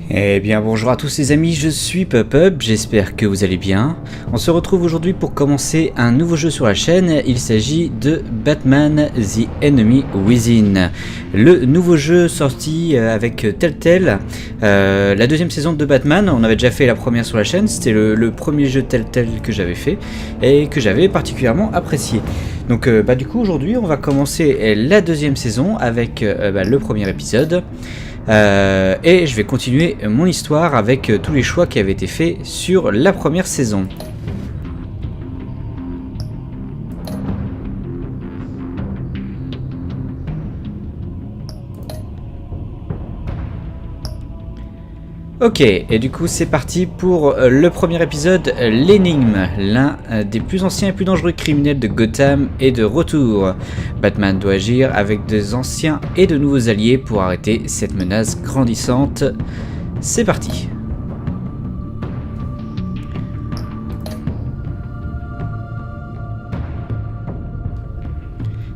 Eh bien bonjour à tous les amis, je suis PopUp, j'espère que vous allez bien. On se retrouve aujourd'hui pour commencer un nouveau jeu sur la chaîne, il s'agit de Batman The Enemy Within. Le nouveau jeu sorti avec Telltale, la deuxième saison de Batman. On avait déjà fait la première sur la chaîne, c'était le premier jeu Telltale que j'avais fait et que j'avais particulièrement apprécié. Donc du coup aujourd'hui on va commencer la deuxième saison avec le premier épisode. Et je vais continuer mon histoire avec tous les choix qui avaient été faits sur la première saison. Ok, et du coup c'est parti pour le premier épisode, l'énigme. L'un des plus anciens et plus dangereux criminels de Gotham est de retour. Batman doit agir avec des anciens et de nouveaux alliés pour arrêter cette menace grandissante. C'est parti.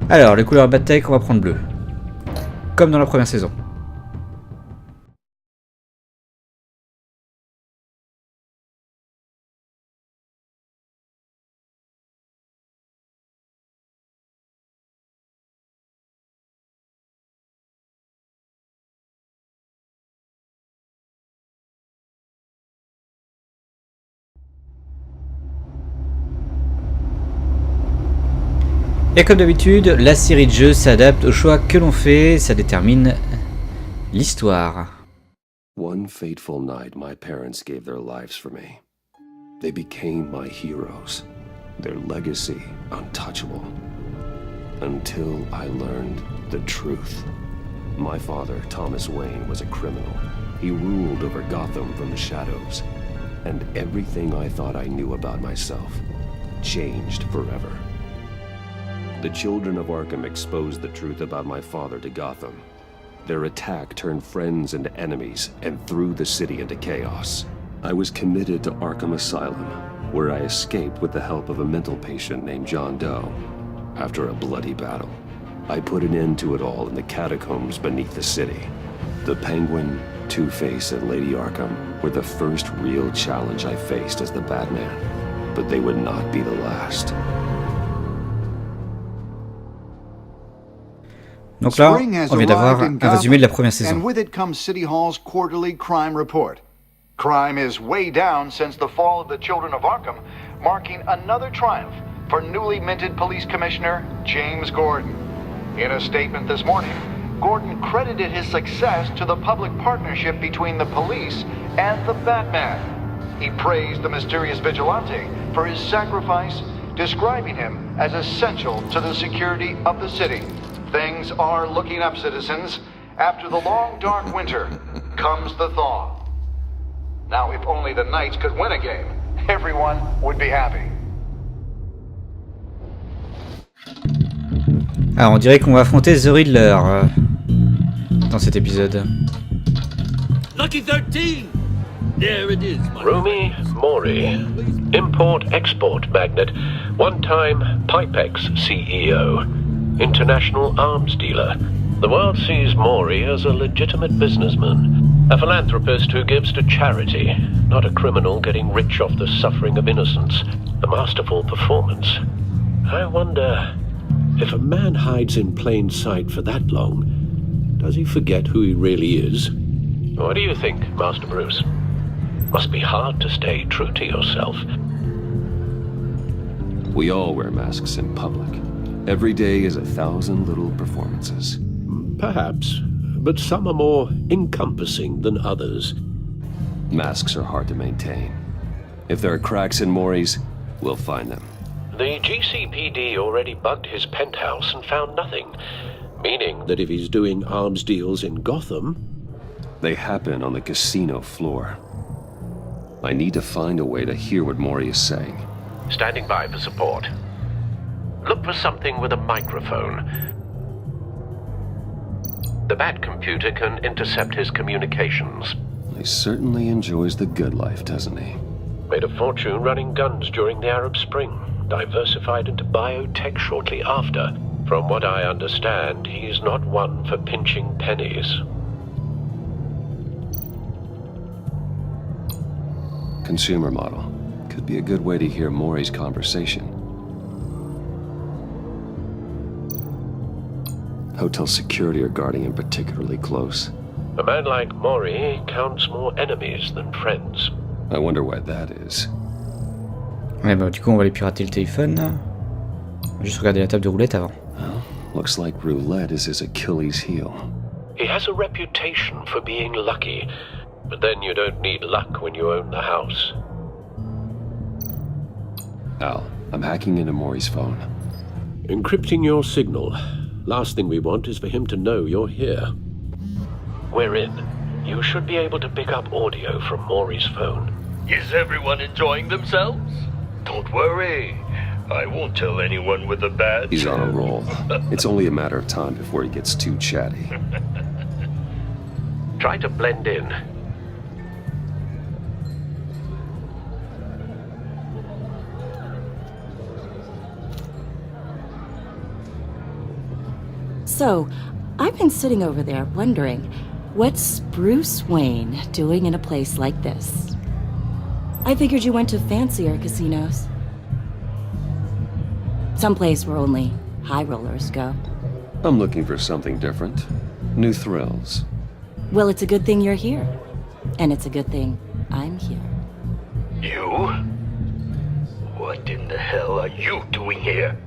Alors, les couleurs bataille, on va prendre bleu. Comme dans la première saison. Et comme d'habitude, la série de jeux s'adapte aux choix que l'on fait, ça détermine l'histoire. One fateful night, my parents gave their lives for me. They became my heroes, their legacy untouchable. Until I learned the truth. My father, Thomas Wayne, was a criminal. He ruled over Gotham from the shadows. And everything I thought I knew about myself changed forever. The children of Arkham exposed the truth about my father to Gotham. Their attack turned friends into enemies and threw the city into chaos. I was committed to Arkham Asylum, where I escaped with the help of a mental patient named John Doe. After a bloody battle, I put an end to it all in the catacombs beneath the city. The Penguin, Two-Face, and Lady Arkham were the first real challenge I faced as the Batman, but they would not be the last. Donc là, on vient d'avoir un résumé de la première saison. And with it comes City Hall's quarterly crime report. Crime is way down since the fall of the Children of Arkham, marking another triumph for newly minted Police Commissioner James Gordon. In a statement this morning, Gordon credited his success to the public partnership between the police and the Batman. He praised the mysterious vigilante for his sacrifice, describing him as essential to the security of the city. Things are looking up, citizens. After the long, dark winter comes the thaw. Now, if only the Knights could win a game, everyone would be happy. Alors, on dirait qu'on va affronter The Riddler dans cet épisode. Lucky 13! There it is, my Rumi Mori, import-export magnate, one-time Pipex CEO, international arms dealer. The world sees Mori as a legitimate businessman, a philanthropist who gives to charity, not a criminal getting rich off the suffering of innocence. A masterful performance. I wonder, if a man hides in plain sight for that long, does he forget who he really is? What do you think, Master Bruce? Must be hard to stay true to yourself. We all wear masks in public. Every day is 1,000 little performances. Perhaps, but some are more encompassing than others. Masks are hard to maintain. If there are cracks in Mori's, we'll find them. The GCPD already bugged his penthouse and found nothing, meaning that if he's doing arms deals in Gotham... They happen on the casino floor. I need to find a way to hear what Mori is saying. Standing by for support. Look for something with a microphone. The Bat computer can intercept his communications. He certainly enjoys the good life, doesn't he? Made a fortune running guns during the Arab Spring. Diversified into biotech shortly after. From what I understand, he's not one for pinching pennies. consumer model. Could be a good way to hear Maury's conversation. Hotel security are guarding him particularly close. A man like Maury counts more enemies than friends. I wonder why that is. Ouais, bah, du coup, on va aller pirater le téléphone. On va juste regarder la table de roulette avant. Well, looks like roulette is his Achilles heel. He has a reputation for being lucky, but then you don't need luck when you own the house. Al, I'm hacking into Maury's phone. Encrypting your signal. Last thing we want is for him to know you're here. We're in. You should be able to pick up audio from Maury's phone. Is everyone enjoying themselves? Don't worry. I won't tell anyone with a badge. He's on a roll. It's only a matter of time before he gets too chatty. Try to blend in. So, I've been sitting over there wondering, what's Bruce Wayne doing in a place like this? I figured you went to fancier casinos. Someplace where only high rollers go. I'm looking for something different. New thrills. Well, it's a good thing you're here. And it's a good thing I'm here. You? What in the hell are you doing here?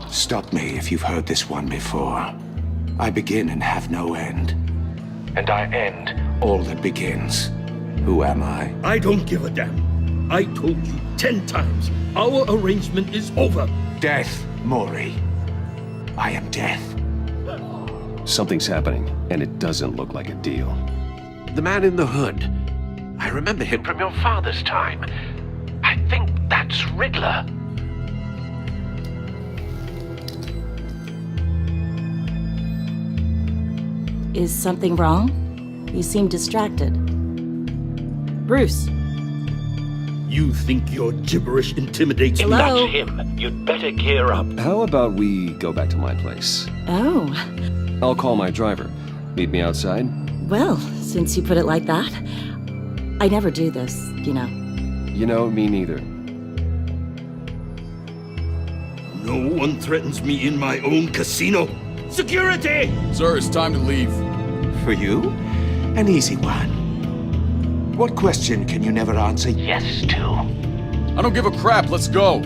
Stop me if you've heard this one before. I begin and have no end. And I end all that begins. Who am I? I don't give a damn. I told you 10 times. Our arrangement is over. Death, Maury. I am death. Something's happening, and it doesn't look like a deal. The man in the hood. I remember him from your father's time. I think that's Riddler. Is something wrong? You seem distracted. Bruce. You think your gibberish intimidates me? Hello? That's him. You'd better gear up. How about we go back to my place? Oh, I'll call my driver. Meet me outside? well, since you put it like that. I never do this, you know. You know, me neither. No one threatens me in my own casino. Security! Sir, it's time to leave. For you? An easy one. What question can you never answer yes to? I don't give a crap, let's go.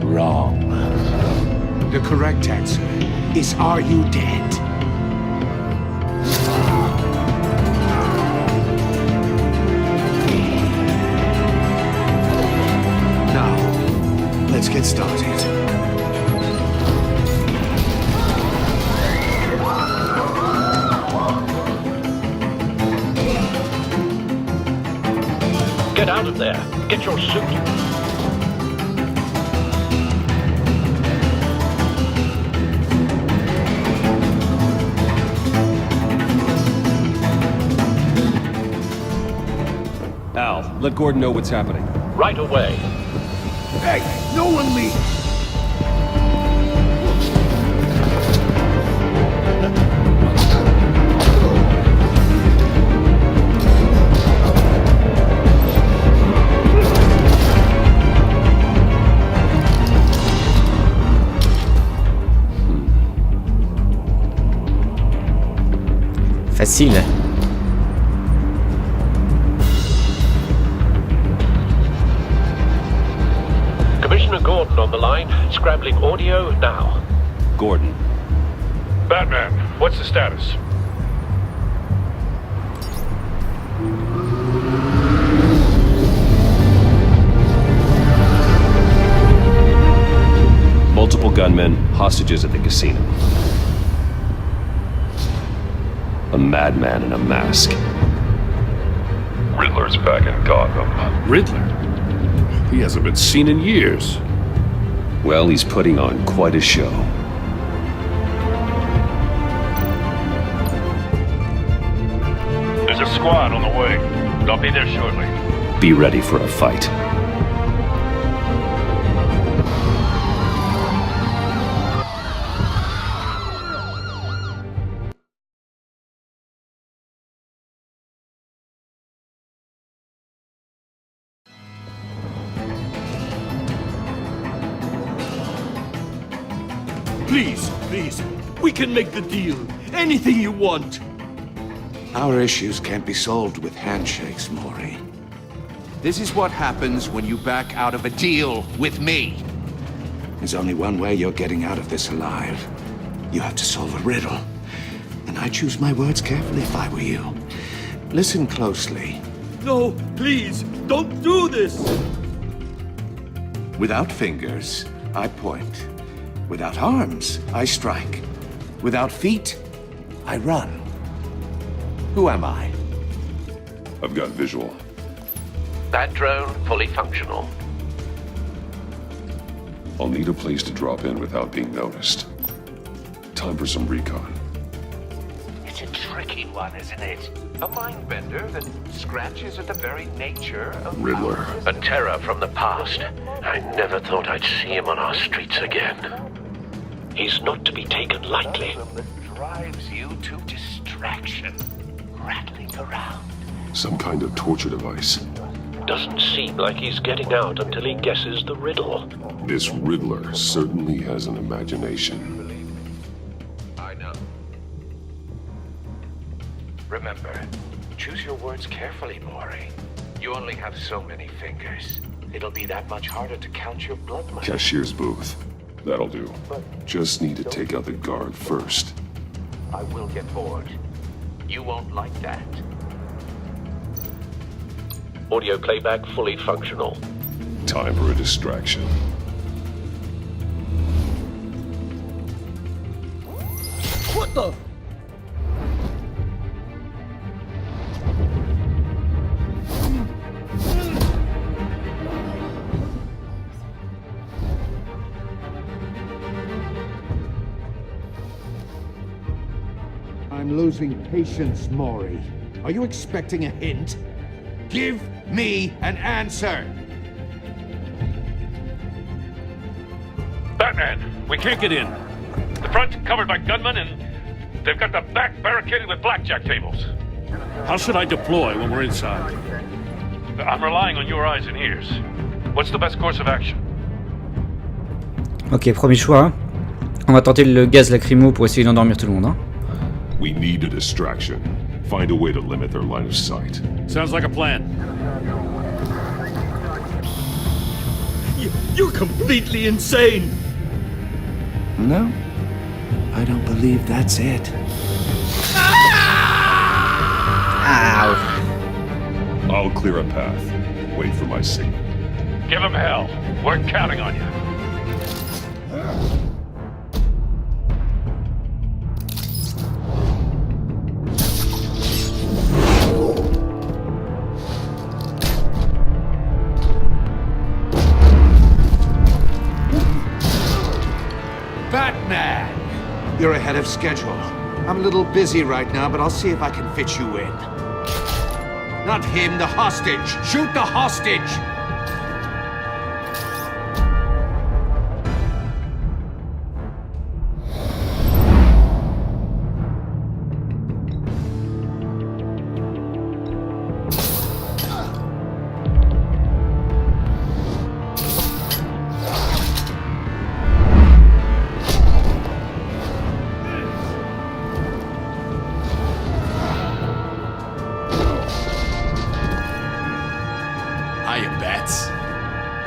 Wrong. The correct answer is, are you dead? Now, let's get started. Get out of there. Get your suit. Al, let Gordon know what's happening. Right away. Hey, no one leave! Facile. Commissioner Gordon on the line. Scrambling audio now. Gordon. Batman, what's the status? Multiple gunmen, hostages at the casino. A madman in a mask. Riddler's back in Gotham. Riddler? He hasn't been seen in years. Well, he's putting on quite a show. There's a squad on the way. I'll be there shortly. Be ready for a fight. Please, please. We can make the deal. Anything you want. Our issues can't be solved with handshakes, Maury. This is what happens when you back out of a deal with me. There's only one way you're getting out of this alive. You have to solve a riddle. And I choose my words carefully if I were you. Listen closely. No, please, don't do this. Without fingers, I point. Without arms, I strike. Without feet, I run. Who am I? I've got visual. That drone fully functional. I'll need a place to drop in without being noticed. Time for some recon. It's a tricky one, isn't it? A mind bender that scratches at the very nature of Riddler. A terror from the past. I never thought I'd see him on our streets again. He's not to be taken lightly. That drives you to distraction, rattling around. Some kind of torture device. Doesn't seem like he's getting out until he guesses the riddle. This Riddler certainly has an imagination. I know. Remember, choose your words carefully, Maury. You only have so many fingers. It'll be that much harder to count your blood money. Cashier's booth. That'll do. Just need to take out the guard first. I will get bored. You won't like that. Audio playback fully functional. Time for a distraction. What the? I'm losing patience, Maury. Are you expecting a hint? Give me an answer! Batman, we can't get in. The front's covered by gunmen, and they've got the back barricaded with blackjack tables. How should I deploy when we're inside? I'm relying on your eyes and ears. What's the best course of action? Ok, premier choix. On va tenter le gaz lacrymo pour essayer d'endormir tout le monde. Hein. We need a distraction. Find a way to limit their line of sight. Sounds like a plan. You're completely insane. No, I don't believe that's it. Ow. I'll clear a path. Wait for my signal. Give him hell. We're counting on you. Batman! You're ahead of schedule. I'm a little busy right now, but I'll see if I can fit you in. Not him, the hostage! Shoot the hostage!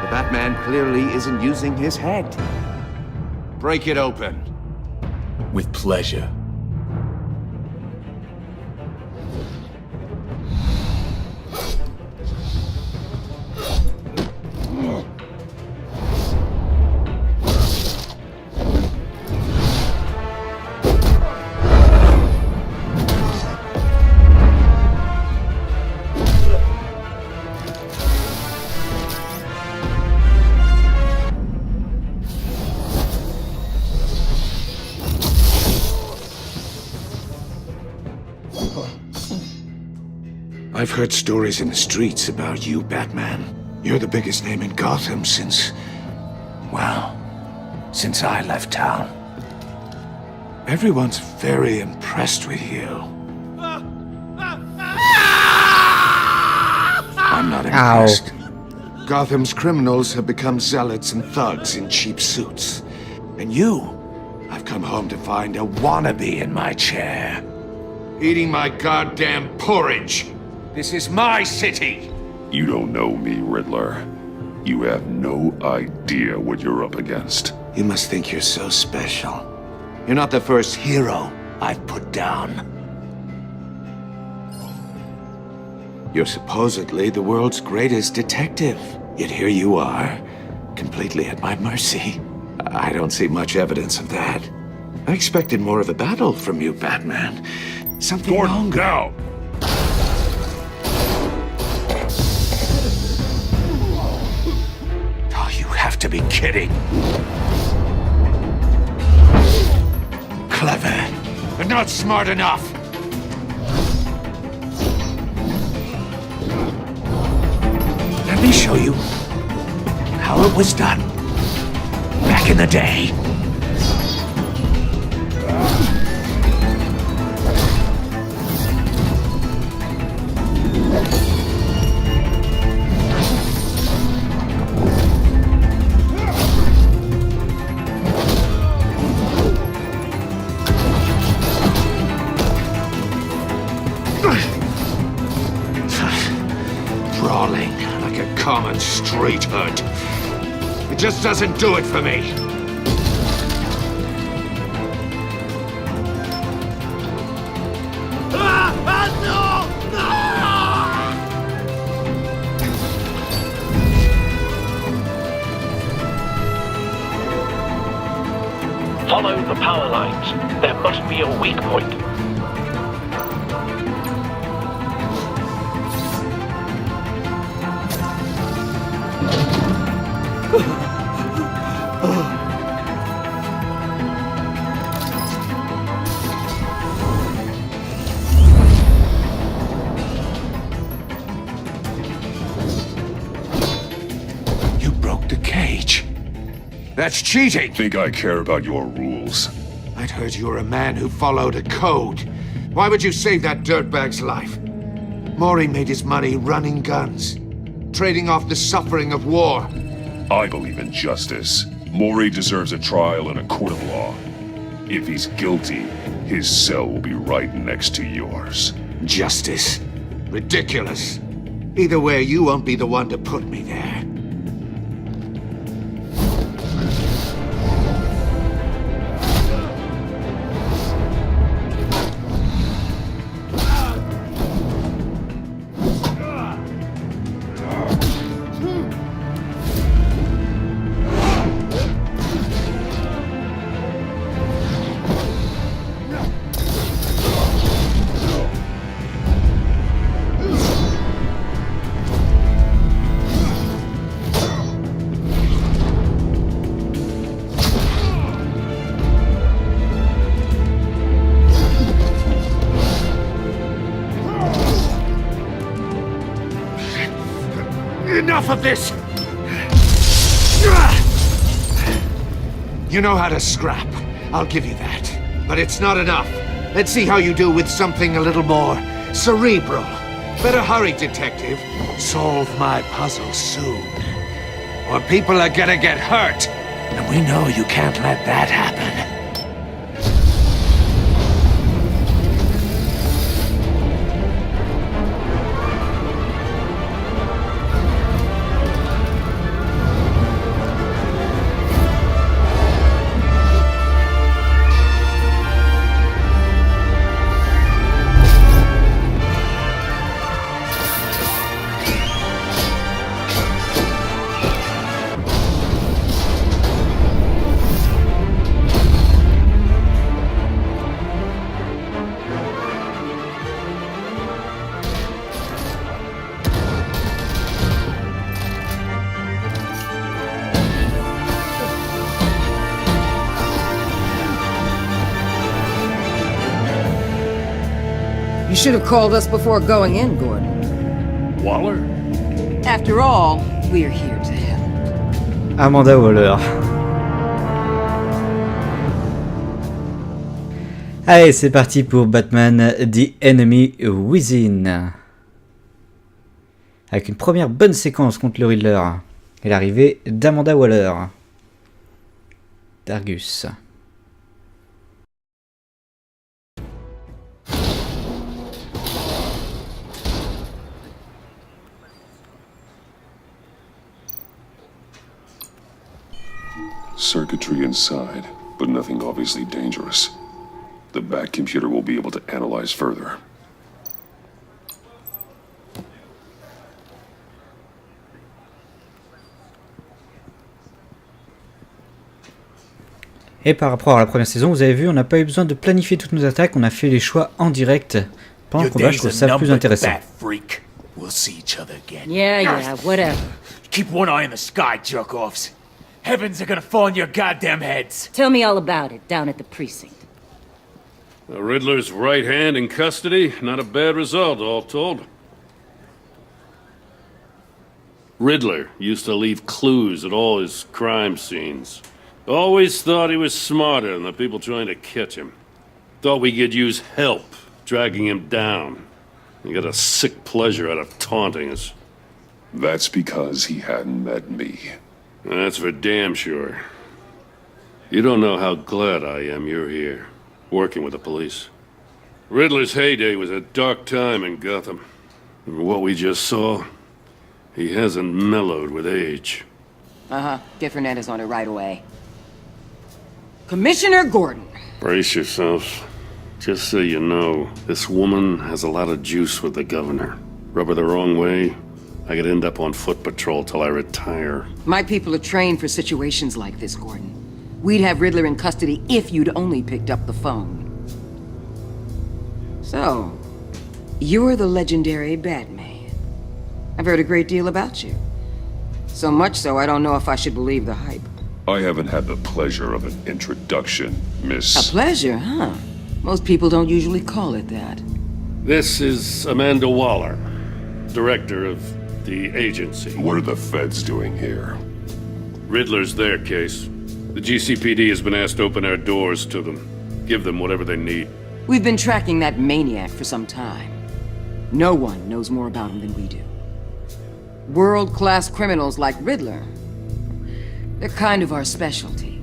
The Batman clearly isn't using his head. Break it open. With pleasure. I've heard stories in the streets about you, Batman. You're the biggest name in Gotham since I left town. Everyone's very impressed with you. I'm not impressed. Gotham's criminals have become zealots and thugs in cheap suits. And you I've come home to find a wannabe in my chair, eating my goddamn porridge. This is my city. You don't know me, Riddler. You have no idea what you're up against. You must think you're so special. You're not the first hero I've put down. You're supposedly the world's greatest detective. Yet here you are, completely at my mercy. I don't see much evidence of that. I expected more of a battle from you, Batman. Something longer. Now! Oh, you have to be kidding. Clever, but not smart enough. Let me show you how it was done back in the day. Brawling like a common street hood. It just doesn't do it for me. Follow the power lines. There must be a weak point. You broke the cage. That's cheating! Think I care about your rules? I'd heard you were a man who followed a code. Why would you save that dirtbag's life? Maury made his money running guns, trading off the suffering of war. I believe in justice. Maury deserves a trial in a court of law. If he's guilty, his cell will be right next to yours. Justice? Ridiculous. Either way, you won't be the one to put me there. Enough of this! You know how to scrap. I'll give you that. But it's not enough. Let's see how you do with something a little more cerebral. Better hurry, detective. Solve my puzzle soon. Or people are gonna get hurt. And we know you can't let that happen. You should have called us before going in, Gordon. Waller? After all, we're here to help. Amanda Waller. Allez, c'est parti pour Batman The Enemy Within. Avec une première bonne séquence contre le Riddler. Et l'arrivée d'Amanda Waller. Dargus. inside, but nothing obviously dangerous. The back computer will be able to analyze further. Et par rapport à la première saison, vous avez vu, on n'a pas eu besoin de planifier toutes nos attaques, on a fait les choix en direct. Pendant le combat, je trouve ça plus intéressant. We'll see each other again. Yeah, whatever. Keep one eye in the sky, jerk-offs. Heavens are gonna fall on your goddamn heads. Tell me all about it down at the precinct. The Riddler's right hand in custody. Not a bad result, all told. Riddler used to leave clues at all his crime scenes. Always thought he was smarter than the people trying to catch him. Thought we could use help, dragging him down. He got a sick pleasure out of taunting us. That's because he hadn't met me. That's for damn sure. You don't know how glad I am you're here, working with the police. Riddler's heyday was a dark time in Gotham. And what we just saw, he hasn't mellowed with age. Get Fernandez on it right away. Commissioner Gordon. Brace yourselves. Just so you know, this woman has a lot of juice with the governor. Rub her the wrong way, I could end up on foot patrol till I retire. My people are trained for situations like this, Gordon. We'd have Riddler in custody if you'd only picked up the phone. So, you're the legendary Batman. I've heard a great deal about you. So much so, I don't know if I should believe the hype. I haven't had the pleasure of an introduction, Miss... A pleasure, huh? Most people don't usually call it that. This is Amanda Waller, director of the agency. What are the feds doing here? Riddler's their case. The GCPD has been asked to open our doors to them. Give them whatever they need. We've been tracking that maniac for some time. No one knows more about him than we do. World-class criminals like Riddler. They're kind of our specialty.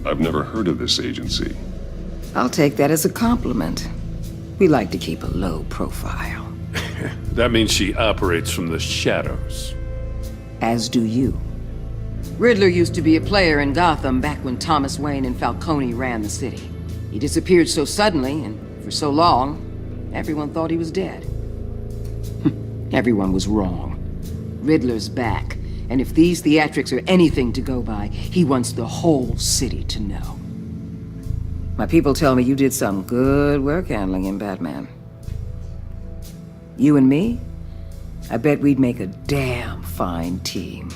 I've never heard of this agency. I'll take that as a compliment. We like to keep a low profile. That means she operates from the shadows. As do you. Riddler used to be a player in Gotham back when Thomas Wayne and Falcone ran the city. He disappeared so suddenly and for so long, everyone thought he was dead. Everyone was wrong. Riddler's back, and if these theatrics are anything to go by, he wants the whole city to know. My people tell me you did some good work handling him, Batman. You and me? I bet we'd make a damn fine team.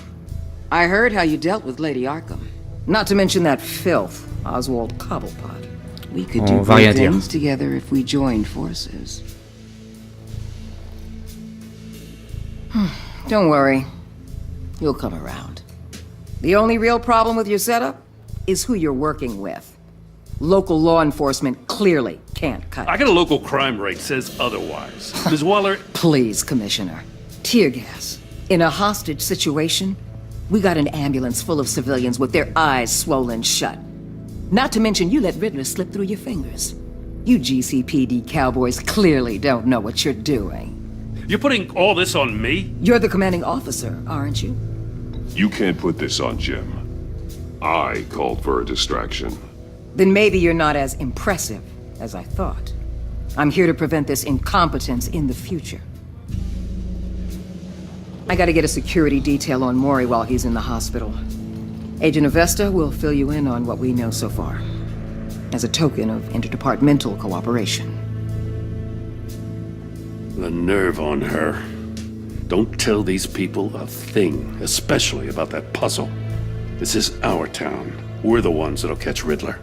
I heard how you dealt with Lady Arkham. Not to mention that filth, Oswald Cobblepot. We could do great things together if we joined forces. Don't worry. You'll come around. The only real problem with your setup is who you're working with. Local law enforcement clearly can't cut it. I got a local crime rate says otherwise. Ms. Waller... Please, Commissioner. Tear gas. In a hostage situation, we got an ambulance full of civilians with their eyes swollen shut. Not to mention you let Riddler slip through your fingers. You GCPD cowboys clearly don't know what you're doing. You're putting all this on me? You're the commanding officer, aren't you? You can't put this on Jim. I called for a distraction. Then maybe you're not as impressive as I thought. I'm here to prevent this incompetence in the future. I gotta get a security detail on Maury while he's in the hospital. Agent Avesta will fill you in on what we know so far, as a token of interdepartmental cooperation. The nerve on her. Don't tell these people a thing, especially about that puzzle. This is our town. We're the ones that'll catch Riddler.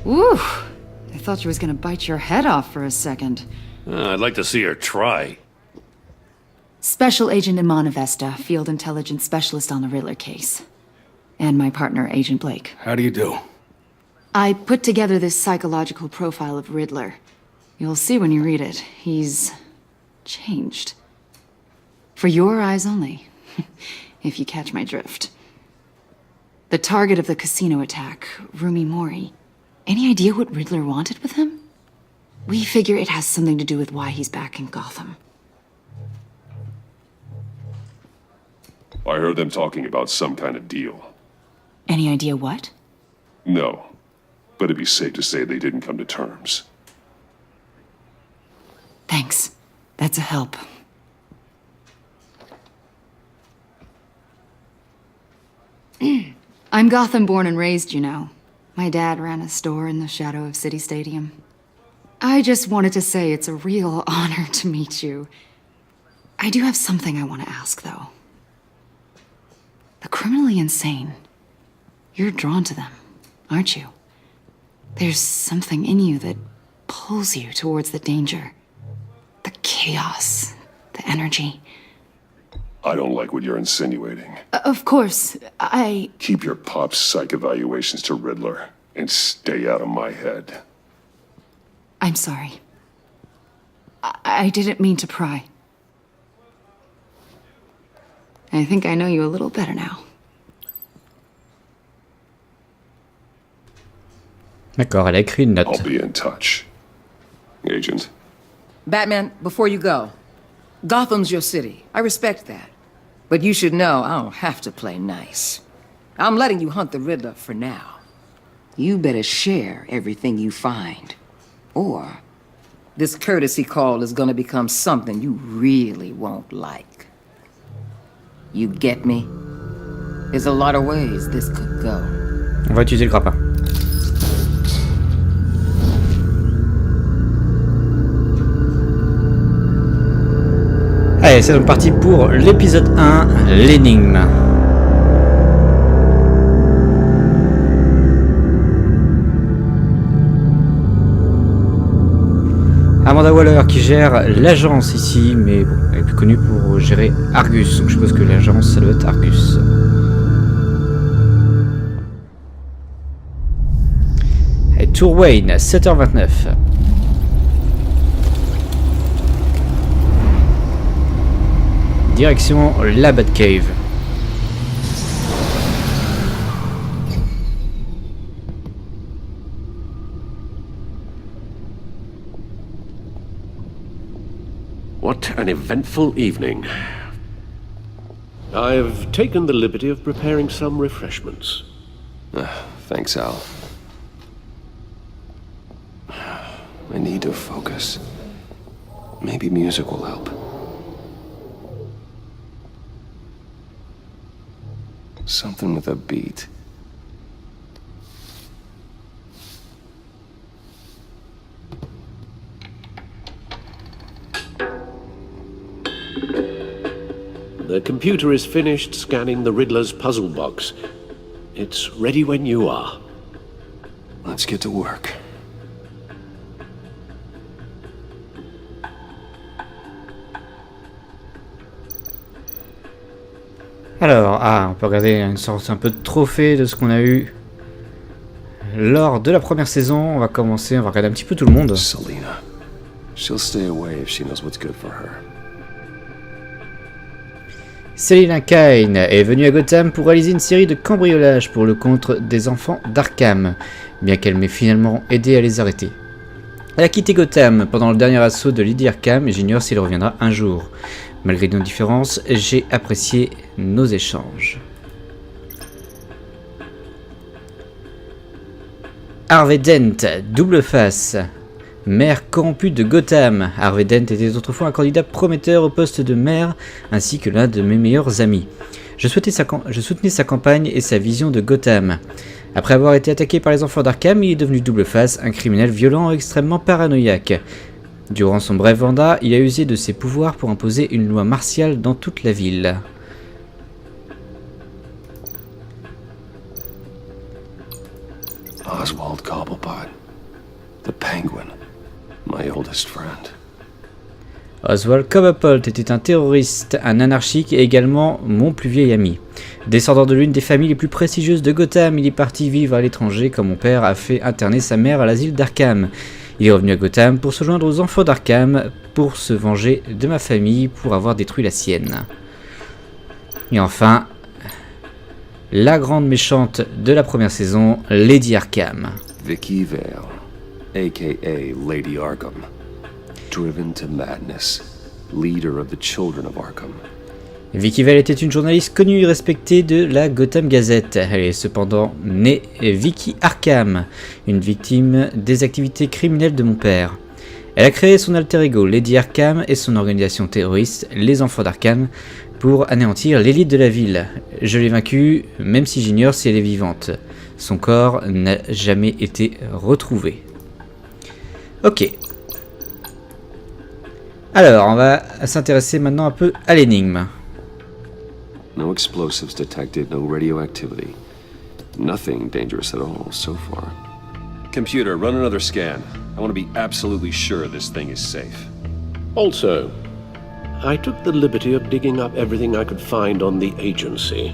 Ooh, I thought you was gonna bite your head off for a second. I'd like to see her try. Special Agent Iman Avesta, Field Intelligence Specialist on the Riddler case. And my partner, Agent Blake. How do you do? I put together this psychological profile of Riddler. You'll see when you read it. He's changed. For your eyes only, if you catch my drift. The target of the casino attack, Rumi Mori. Any idea what Riddler wanted with him? We figure it has something to do with why he's back in Gotham. I heard them talking about some kind of deal. Any idea what? No, but it'd be safe to say they didn't come to terms. Thanks. That's a help. I'm Gotham born and raised, you know. My dad ran a store in the shadow of City Stadium. I just wanted to say it's a real honor to meet you. I do have something I want to ask, though. The criminally insane. You're drawn to them, aren't you? There's something in you that pulls you towards the danger. The chaos, the energy. I don't like what you're insinuating. Of course, I... Keep your pop psych evaluations to Riddler and stay out of my head. I'm sorry. I didn't mean to pry. I think I know you a little better now. D'accord, elle a écrit une note. I'll be in touch. Agent. Batman, before you go, Gotham's your city. I respect that. But you should know I don't have to play nice. I'm letting you hunt the Riddler for now. You better share everything you find. Or this courtesy call is gonna become something you really won't like. You get me? There's a lot of ways this could go. On va utiliser le grappin. Allez, c'est donc parti pour l'épisode 1, l'énigme. Amanda Waller qui gère l'agence ici, mais bon, elle est plus connue pour gérer Argus, donc je suppose que l'agence ça doit être Argus. Allez, Tour Wayne, 7h29. Direction la Batcave. What an eventful evening. I've taken the liberty of preparing some refreshments. Thanks, Al. I need to focus. Maybe music will help. Something with a beat. The computer is finished scanning the Riddler's puzzle box. It's ready when you are. Let's get to work. Alors, on peut regarder une sorte un peu de trophée de ce qu'on a eu lors de la première saison. On va commencer, on va regarder un petit peu tout le monde. Selina. She'll stay away if she knows what's good for her. Selina Kane est venue à Gotham pour réaliser une série de cambriolages pour le compte des enfants d'Arkham, bien qu'elle m'ait finalement aidé à les arrêter. Elle a quitté Gotham pendant le dernier assaut de Lady Arkham et j'ignore s'il reviendra un jour. Malgré nos différences, j'ai apprécié nos échanges. Harvey Dent, double face. Maire corrompu de Gotham. Harvey Dent était autrefois un candidat prometteur au poste de maire, ainsi que l'un de mes meilleurs amis. Je soutenais sa campagne et sa vision de Gotham. Après avoir été attaqué par les enfants d'Arkham, il est devenu double face, un criminel violent et extrêmement paranoïaque. Durant son bref mandat, il a usé de ses pouvoirs pour imposer une loi martiale dans toute la ville. Oswald Cobblepot. The Penguin. My oldest friend. Oswald Cobblepot était un terroriste, un anarchique et également mon plus vieil ami. Descendant de l'une des familles les plus prestigieuses de Gotham, il est parti vivre à l'étranger quand mon père a fait interner sa mère à l'asile d'Arkham. Il est revenu à Gotham pour se joindre aux enfants d'Arkham, pour se venger de ma famille pour avoir détruit la sienne. Et enfin, la grande méchante de la première saison, Lady Arkham. Vicky Vale, a.k.a. Lady Arkham. Driven to madness. Leader of the children of Arkham. Vicky Vale était une journaliste connue et respectée de la Gotham Gazette. Elle est cependant née Vicky Arkham, une victime des activités criminelles de mon père. Elle a créé son alter ego Lady Arkham et son organisation terroriste, les Enfants d'Arkham, pour anéantir l'élite de la ville. Je l'ai vaincue, même si j'ignore si elle est vivante. Son corps n'a jamais été retrouvé. Ok. Alors, on va s'intéresser maintenant un peu à l'énigme. No explosives detected, no radioactivity. Nothing dangerous at all so far. Computer, run another scan. I want to be absolutely sure this thing is safe. Also, I took the liberty of digging up everything I could find on the agency.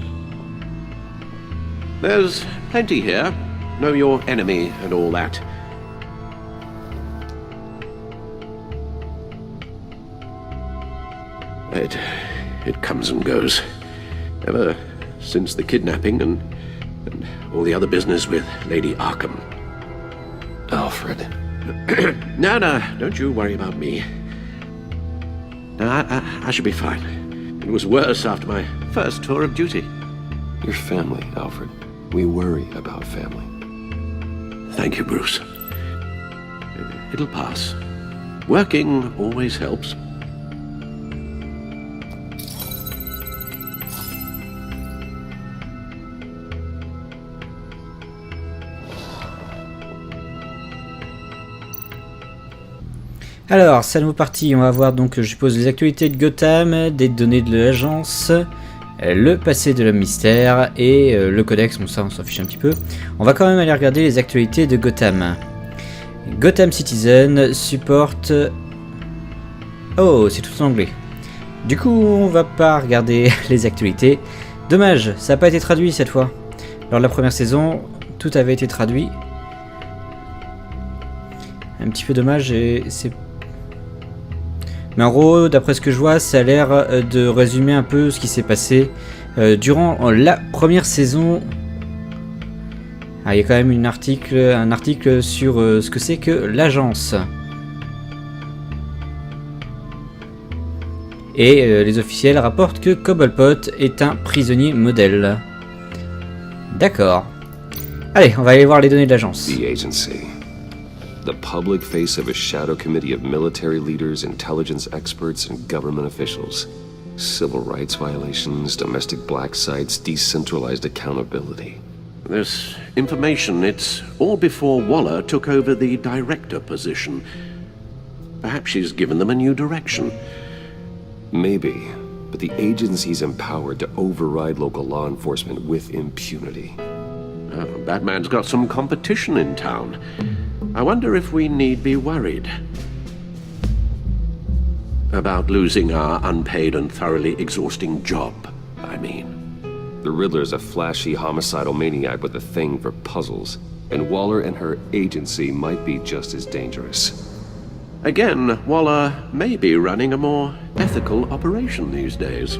There's plenty here. Know your enemy and all that. It comes and goes. Ever since the kidnapping and all the other business with Lady Arkham. Alfred. No, don't you worry about me. No, I should be fine. It was worse after my first tour of duty. Your family, Alfred. We worry about family. Thank you, Bruce. It'll pass. Working always helps. Alors, ça nous partie, on va voir donc, je suppose, les actualités de Gotham, des données de l'agence, le passé de l'homme mystère et le codex, bon ça on s'en fiche un petit peu. On va quand même aller regarder les actualités de Gotham. Gotham Citizen supporte... Oh, c'est tout en anglais. Du coup, on va pas regarder les actualités. Dommage, ça n'a pas été traduit cette fois. Lors de la première saison, tout avait été traduit. Un petit peu dommage et c'est... Mais en gros, d'après ce que je vois, ça a l'air de résumer un peu ce qui s'est passé durant la première saison. Ah, il y a quand même un article sur ce que c'est que l'agence. Et les officiels rapportent que Cobblepot est un prisonnier modèle. D'accord. Allez, on va aller voir les données de l'agence. The agency. The public face of a shadow committee of military leaders, intelligence experts, and government officials. Civil rights violations, domestic black sites, decentralized accountability. This information, it's all before Waller took over the director position. Perhaps she's given them a new direction. Maybe, but the agency's empowered to override local law enforcement with impunity. Batman's got some competition in town. I wonder if we need be worried about losing our unpaid and thoroughly exhausting job, I mean. The Riddler's a flashy homicidal maniac with a thing for puzzles, and Waller and her agency might be just as dangerous. Again, Waller may be running a more ethical operation these days.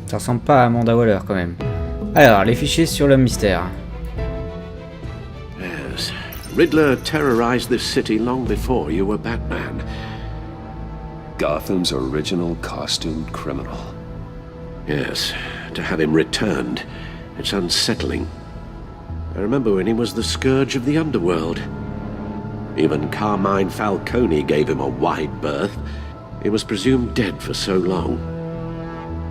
Ça ressemble pas à Amanda Waller quand même. Alors, les fichiers sur l'homme mystère. Yes. Riddler terrorized this city long before you were Batman. Gotham's original costumed criminal. Yes, to have him returned, it's unsettling. I remember when he was the scourge of the underworld. Even Carmine Falcone gave him a wide berth. He was presumed dead for so long.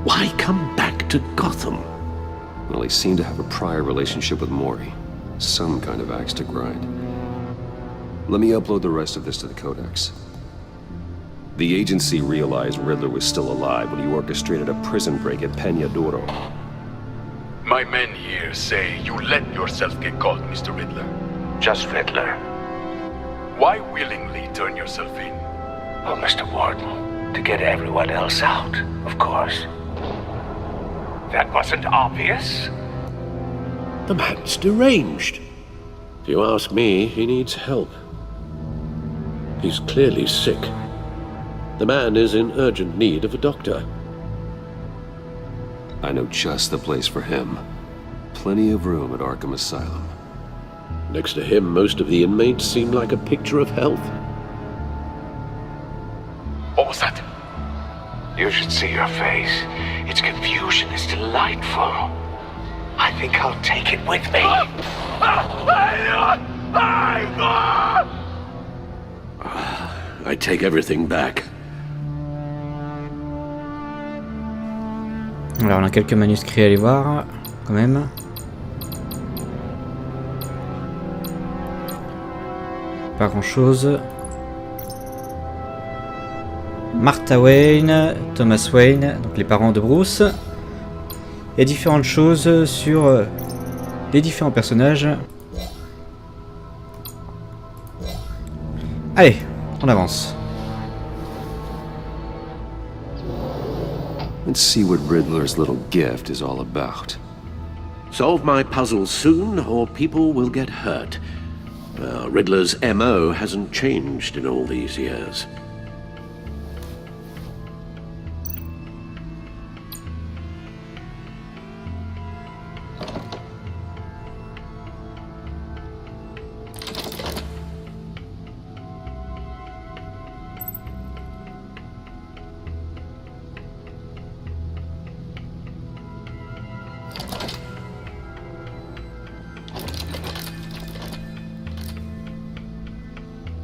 Why come back to Gotham? Well, he seemed to have a prior relationship with Maury. Some kind of axe to grind. Let me upload the rest of this to the Codex. The agency realized Riddler was still alive when he orchestrated a prison break at Peña Duro. My men here say you let yourself get caught, Mr. Riddler. Just Riddler. Why willingly turn yourself in? Oh, Mr. Warden, to get everyone else out, of course. That wasn't obvious? The man's deranged. If you ask me, he needs help. He's clearly sick. The man is in urgent need of a doctor. I know just the place for him. Plenty of room at Arkham Asylum. Next to him, most of the inmates seem like a picture of health. What was that? You should see your face. Its confusion is delightful. I think I'll take it with me. I take everything back. Alors on a quelques manuscrits à aller voir, quand même. Pas grand chose. Martha Wayne, Thomas Wayne, donc les parents de Bruce. Il y a différentes choses sur les différents personnages. Allez, on avance. Let's see what Riddler's little gift is all about. Solve my puzzles soon, or people will get hurt. Riddler's MO hasn't changed in all these years.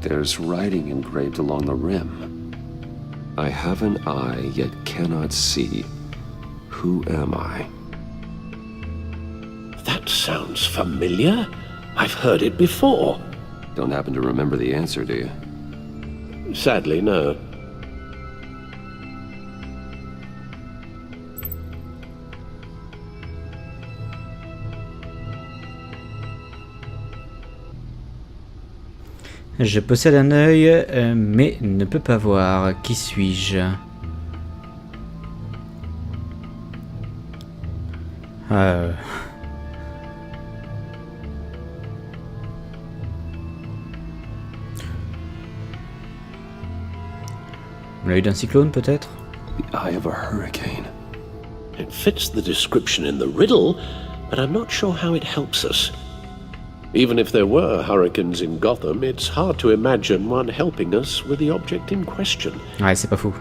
There's writing engraved along the rim. I have an eye, yet cannot see. Who am I? That sounds familiar. I've heard it before. Don't happen to remember the answer, do you? Sadly, no. Je possède un œil, mais ne peux pas voir. Qui suis-je? L'œil d'un cyclone, peut-être? The eye of a hurricane. It fits the description in the riddle, but I'm not sure how it helps us. Even if there were hurricanes in Gotham, it's hard to imagine one helping us with the object in question. Ouais, c'est pas fou.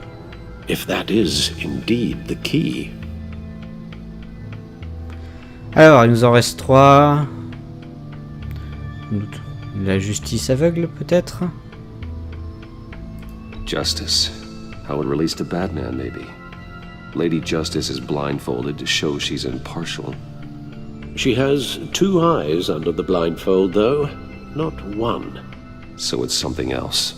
If that is indeed the key. Alors, il nous en reste 3. La justice aveugle, peut-être? Justice. How it relates to Batman, maybe. Lady Justice is blindfolded to show she's impartial. She has 2 eyes under the blindfold, though, not 1. So it's something else.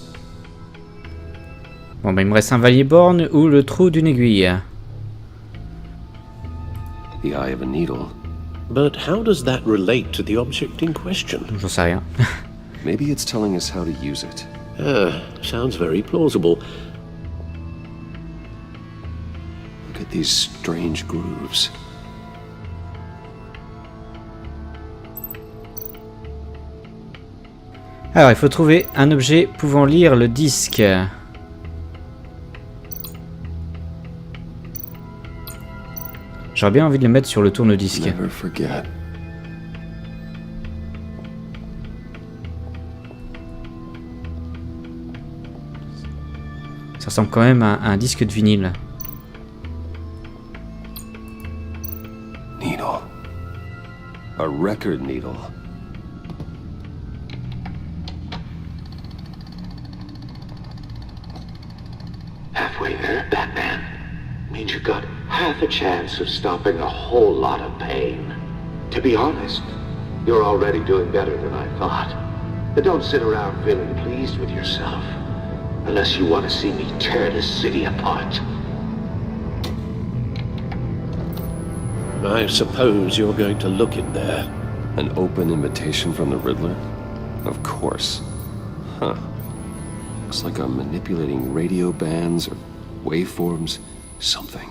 Bon, bah, il me reste un Valier-Born ou le trou d'une aiguille. The eye of a needle. But how does that relate to the object in question? J'en sais rien. Maybe it's telling us how to use it. Sounds very plausible. Look at these strange grooves. Alors, il faut trouver un objet pouvant lire le disque. J'aurais bien envie de le mettre sur le tourne-disque. Never forget. Ça ressemble quand même à un disque de vinyle. Needle. A record needle. Halfway there, Batman. Means you got half a chance of stopping a whole lot of pain. To be honest, you're already doing better than I thought. But don't sit around feeling pleased with yourself. Unless you want to see me tear this city apart. I suppose you're going to look in there. An open invitation from the Riddler? Of course. Huh. Looks like I'm manipulating radio bands or waveforms, something.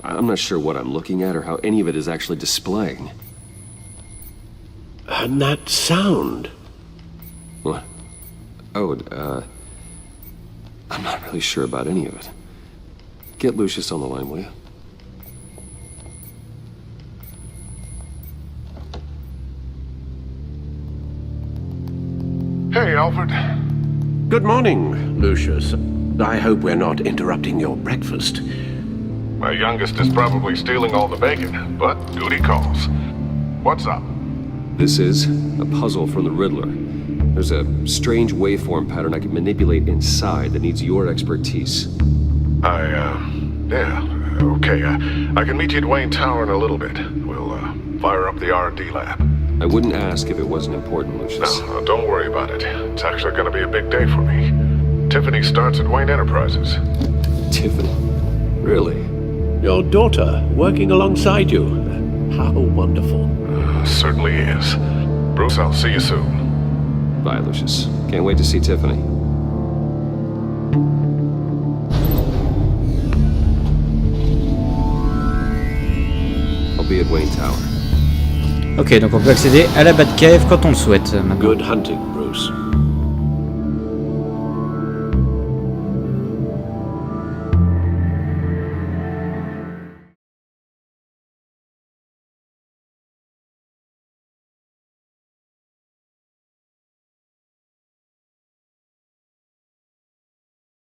I'm not sure what I'm looking at or how any of it is actually displaying. And that sound? What? Oh, I'm not really sure about any of it. Get Lucius on the line, will you? Hey, Alfred. Good morning, Lucius. I hope we're not interrupting your breakfast. My youngest is probably stealing all the bacon, but duty calls. What's up? This is a puzzle from the Riddler. There's a strange waveform pattern I can manipulate inside that needs your expertise. Yeah, okay. I can meet you at Wayne Tower in a little bit. We'll, fire up the R&D lab. I wouldn't ask if it wasn't important, Lucius. No, don't worry about it. It's actually gonna be a big day for me. Tiffany starts at Wayne Enterprises. Tiffany? Really? Your daughter working alongside you. How wonderful. Certainly is. Bruce, I'll see you soon. Bye, Lucius. Can't wait to see Tiffany. I'll be at Wayne Tower. Ok, donc on peut accéder à la Batcave quand on le souhaite maintenant. Good hunting.